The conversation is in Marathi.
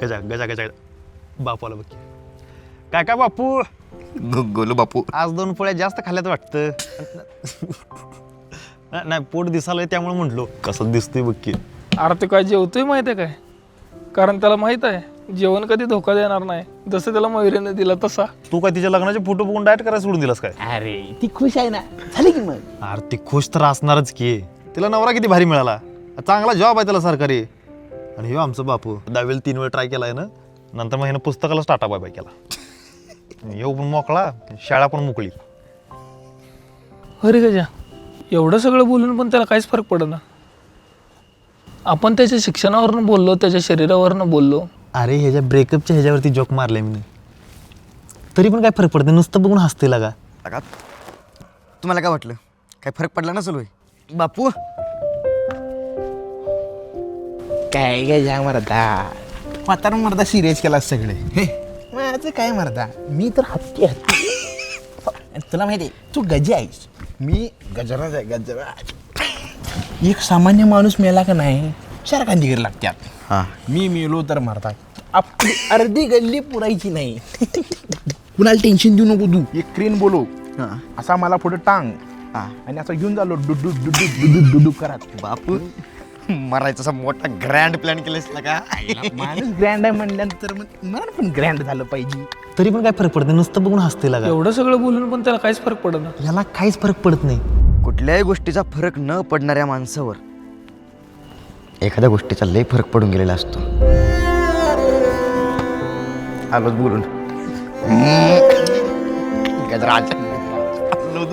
गजा गजा गजा बापू आला बघ की. काय काय बापू गोलू बापू. आज 2 पोळ्या जास्त खाल्ल्यात वाटतं. नाही पोट दिसालंय त्यामुळे म्हटलो कसं दिसतोय बघ की. अरे ते काय जेवतोय माहिती आहे काय? कारण त्याला माहित आहे जेवण कधी धोका देणार नाही. जसं त्याला मयुरीने दिला तसा. तू काय तिच्या लग्नाचे फोटो बघून डाएट करायला सोडून दिलास काय? अरे ती खुश आहे ना, झाली की मग. अरे ती खुश तर असणारच की. तिला नवरा किती भारी मिळाला, चांगला जॉब आहे त्याला सरकारी. आणि ह्यो आमचं बापू 10वेला 3 वेळ ट्राय केलाय ना, नंतर मग ह्यानं पुस्तकाला टाटा बाय बाय केला. येऊ पण मोकळा, शाळा पण मोकळी. अरे गजा, एवढं सगळं बोलून पण त्याला काहीच फरक पडत ना. आपण त्याच्या शिक्षणावरनं बोललो, त्याच्या शरीरावरनं बोललो. अरे ह्याच्या ब्रेकअपच्या ह्याच्यावरती जोक मारलाय मी, तरी पण काय फरक पडत नाही, नुसतं बघून हसते लागा. तुम्हाला काय वाटलं? काय फरक पडला नसेल होय बापू? काय काय जा मरदा, म्हातारा मरदा सिरियस केला सगळे. हे माझं काय मरदा, मी तर हत्ती हत्ती. तुला माहिती आहे तू गजी आहेस, मी गजराज आहे गजराज. एक सामान्य माणूस मेला का नाही 4 कांदीगर लागतात. हां. मी मेलो तर मारतात. आपली अर्धी गल्ली पुरायची नाही. कुणाला टेन्शन देऊ नको तू. एक क्रेन बोलो, हां. असा मला पुढे टांग हां. आणि असं घेऊन झालो डुडू डुडू डुडू डुडू करत. बापू मरायचा असा मोठा ग्रँड प्लॅन केलास ना का? माणूस ग्रँड आहे म्हणल्यानंतर मग मला पण ग्रँड झालं पाहिजे. तरी पण काय फरक पडत नाही, नुसतं बघून हसते लागा. एवढं सगळं बोलून पण त्याला काहीच फरक पडत ना. याला काहीच फरक पडत नाही. कुठल्याही गोष्टीचा फरक न पडणाऱ्या माणसावर एखाद्या गोष्टीचा लय फरक पडून गेलेला असतो. आलोच बोलून गजराज. तुला